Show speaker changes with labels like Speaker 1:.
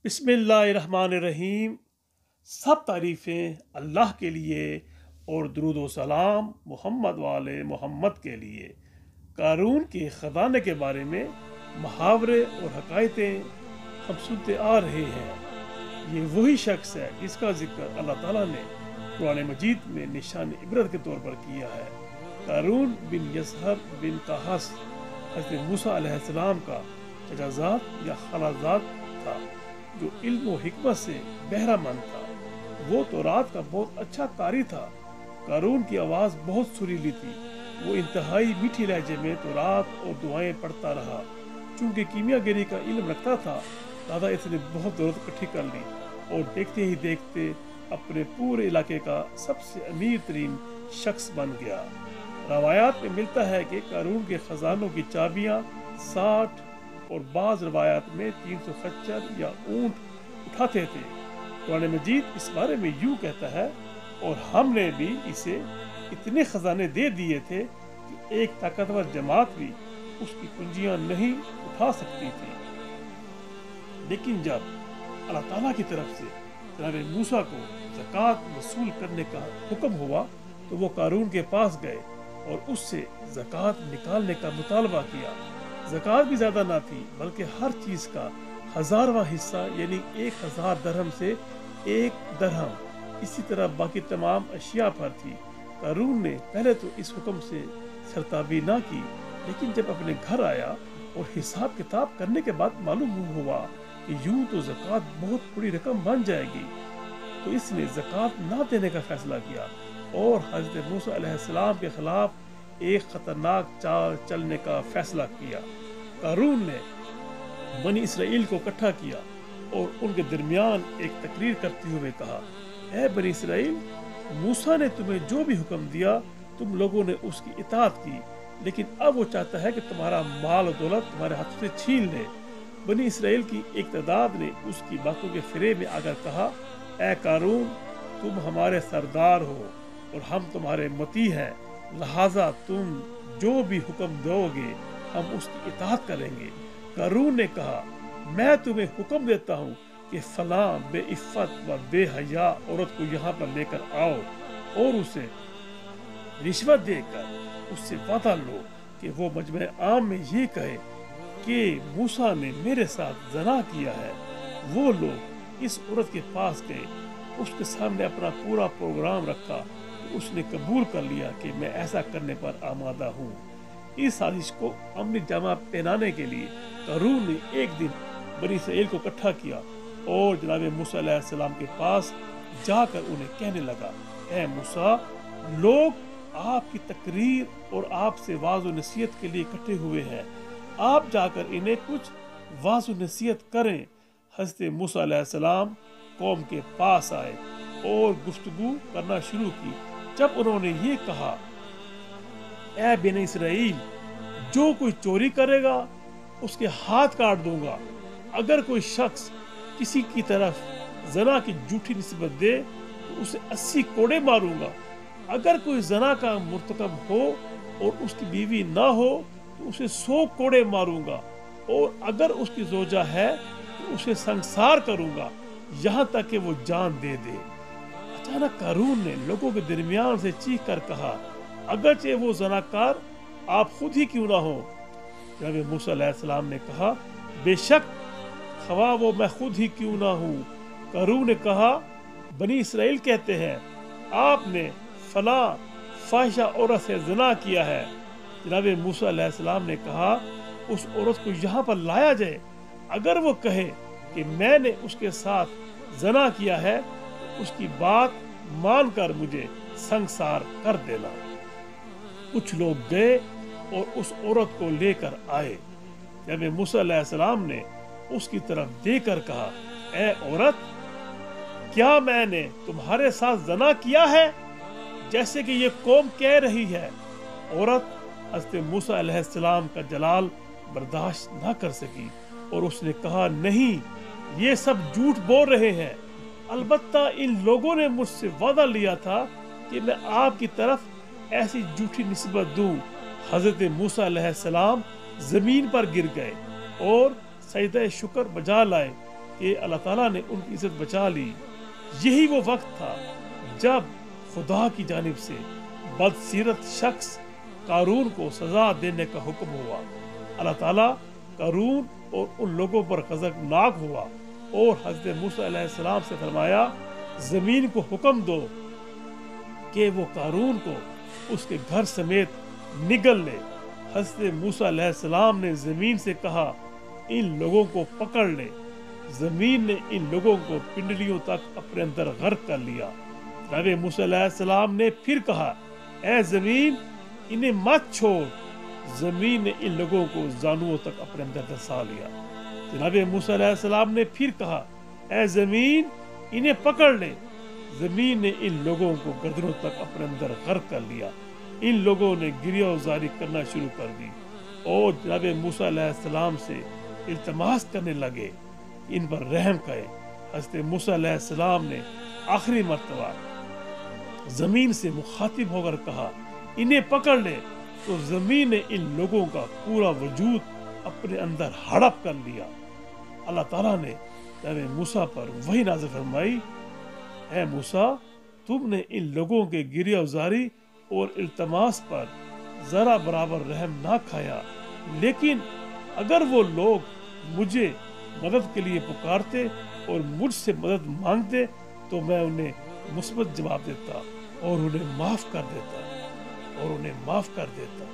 Speaker 1: बिस्मिल्लाहिर्रहमानिर्रहीम। सब तारीफ़ें अल्लाह के लिए और दुरूद व सलाम मोहम्मद वाले मोहम्मद के लिए। कारून के ख़जाने के बारे में मुहावरे और हकायतें हम सुनते आ रहे हैं। ये वही शख्स है जिसका जिक्र अल्लाह ताला ने कुरान मजीद में निशान इबरत के तौर पर किया है। कारून बिन यसहर बिन कहस हज़रत मूसा अलैहिस्सलाम का चचाज़ाद या खलाज़ाद था, जो इल्म व हिकमत से बहरामंद था। वो तौरात का बहुत अच्छा कारी था। कारून की आवाज़ बहुत सुरीली थी। वो इंतहाई मीठी लहजे में तौरात और दुआएं पढ़ता रहा। चूँकि कीमियागरी का इल्म रखता था, दादा इसने बहुत दौलत इकट्ठी कर ली और देखते ही देखते अपने पूरे इलाके का सबसे अमीर तरीन शख्स बन गया। रवायात में मिलता है कि कारून के खजानों की चाबियाँ 60 और बाज़ रवायात में 300 खच्चर या ऊँट उठाते थे। कुरान मजीद इस बारे में यूँ कहता है, और हमने भी इसे इतने खजाने दे दिए थे कि एक ताकतवर जमात भी उसकी कुंजियाँ नहीं उठा सकती थी। लेकिन जब अल्लाह ताला की तरफ से जनाब मूसा को ज़कात वसूल करने का हुक्म हुआ, तो वो कारून के पास गए और उससे ज़कात निकालने का मुतालबा किया। ज़कात भी ज़्यादा ना थी, बल्कि हर चीज़ का 1000वां हिस्सा यानी 1000 दरहम से 1 दरहम, इसी तरह बाकी तमाम अशिया पर थी। कारून ने पहले तो इस हुक्म से सरताबी ना की, लेकिन जब अपने घर आया और हिसाब किताब करने के बाद मालूम हुआ कि यूं तो ज़कात बहुत बड़ी रकम बन जाएगी, तो इसने ज़कात ना देने का फैसला किया और हज़रत मूसा अलैहिस्सलाम के खिलाफ एक खतरनाक चाल चलने का फैसला किया। कारून ने बनी इसराइल को इकट्ठा किया और उनके दरमियान एक तकरीर करते हुए कहा, ऐ बनी इसराइल, मूसा ने तुम्हें जो भी हुक्म दिया तुम लोगों ने उसकी इताअत की, लेकिन अब वो चाहता है कि तुम्हारा माल और दौलत तुम्हारे हाथों से छीन ले। बनी इसराइल की एक तादाद ने उसकी बातों के फेरे में आकर कहा, ऐ कारून, तुम हमारे सरदार हो और हम तुम्हारे मती हैं, लिहाजा तुम जो भी हुक्म दोगे हम उसकी इताअत करेंगे। कारून ने कहा, मैं तुम्हें हुक्म देता हूँ कि फलां बेइफ्फत व बेहया औरत को यहाँ पर लेकर आओ और उसे रिश्वत देकर उससे वादा लो कि वो मजमे आम में ये कहे कि मूसा ने मेरे साथ ज़ना किया है। वो लोग इस औरत के पास गए, उसके सामने अपना पूरा प्रोग्राम रखा, तो उसने कबूल कर लिया कि मैं ऐसा करने पर आमादा हूँ। इस साजिश को अमली जामा पहनाने के लिए कारून ने एक दिन बनी इसराइल को इकट्ठा किया और जनाब मूसा अलैहिस्सलाम के पास जाकर उन्हें कहने लगा, ऐ मूसा, लोग आपकी तकरीर और आपसे वाज़ व नसीहत के लिए इकट्ठे हुए हैं, आप जाकर इन्हें कुछ वाज़ व नसीहत करें। हज़रत मूसा अलैहिस्सलाम कौम के पास आए और गुफ्तगू करना शुरू की। जब उन्होंने ये कहा, ऐ बनी इसराइल, जो कोई चोरी करेगा उसके हाथ काट दूंगा। अगर कोई शख्स किसी की तरफ ज़ना की झूठी निस्बत दे तो उसे 80 कोड़े मारूंगा। अगर कोई ज़ना का मुर्तकब हो और उसकी बीवी ना हो तो उसे 100 कोड़े मारूंगा, और अगर उसकी ज़ोजा है तो उसे संसार करूंगा यहाँ तक कि वो जान दे दे। अचानक कारून ने लोगों के दरमियान से चीख कर कहा, अगरचे वो ज़नाकार आप खुद ही क्यों ना हो। जनाब मूसा अलैहिस्सलाम ने कहा, बेशक खवा वो मैं खुद ही क्यों ना हूँ। कारून ने कहा, बनी इसराइल कहते हैं आपने फला फाहिशा औरत से ज़ना किया है। जनाब मूसा अलैहिस्सलाम ने कहा, उस औरत को यहाँ पर लाया जाए, अगर वो कहे कि मैंने उसके साथ ज़ना किया है तो उसकी बात मानकर मुझे संसार कर देना। कुछ लोग गए और उस औरत को लेकर आए। जब मूसा अलैहिस्सलाम ने उसकी तरफ देखकर कहा, ऐ औरत, क्या मैंने तुम्हारे साथ ज़ना किया है जैसे कि ये कौम कह रही है। औरत हज़रत मूसा अलैहिस्सलाम का जलाल बर्दाश्त ना कर सकी और उसने कहा, नहीं, ये सब झूठ बोल रहे हैं। अलबत्ता इन लोगों ने मुझसे वादा लिया था कि मैं आपकी तरफ ऐसी झूठी निस्बत दूं। हज़रत मूसा अलैहिस्सलाम ज़मीन पर गिर गए और सजदा शुक्र बजा लाए کہ اللہ تعالیٰ نے ان کی عزت بچا لی۔ یہی وہ وقت تھا جب خدا کی جانب سے بدسیرت شخص قارون کو سزا دینے کا حکم ہوا۔ اللہ تعالیٰ قارون اور ان لوگوں پر غضبناک ہوا اور حضرت موسیٰ علیہ السلام سے فرمایا زمین کو حکم دو کہ وہ قارون کو اس کے گھر سمیت نگل لے۔ حضرت موسیٰ علیہ السلام نے زمین سے کہا ان لوگوں کو پکڑ لے۔ زمین نے ان لوگوں کو پنڈلیوں تک اپنے اندر غرق کر لیا۔ جناب موسیٰ علیہ السلام نے پھر کہا اے زمین انہیں مت چھوڑ۔ زمین نے ان لوگوں کو زانوؤں تک اپنے اندر دسا لیا۔ جناب موسیٰ علیہ السلام نے پھر کہا اے زمین انہیں پکڑ لے۔ زمین نے ان لوگوں کو گردنوں تک اپنے اندر غرق کر لیا۔ ان لوگوں نے گریہ وزاری کرنا شروع کر دی اور جناب موسیٰ علیہ السلام سے التماس کرنے لگے ان پر رحم کرے۔ حضرت موسیٰ علیہ السلام نے آخری مرتبہ زمین سے مخاطب ہو کر کہا انہیں پکڑ لے، تو زمین نے ان لوگوں کا پورا وجود اپنے اندر ہڑپ کر لیا۔ اللہ تعالیٰ نے جناب موسیٰ پر وحی نازل فرمائی اے موسیٰ تم نے ان لوگوں کے گریہ وزاری اور التماس پر ذرا برابر رحم نہ کھایا، لیکن اگر وہ لوگ مجھے مدد کے لیے پکارتے اور مجھ سے مدد مانگتے تو میں انہیں مثبت جواب دیتا اور انہیں معاف کر دیتا۔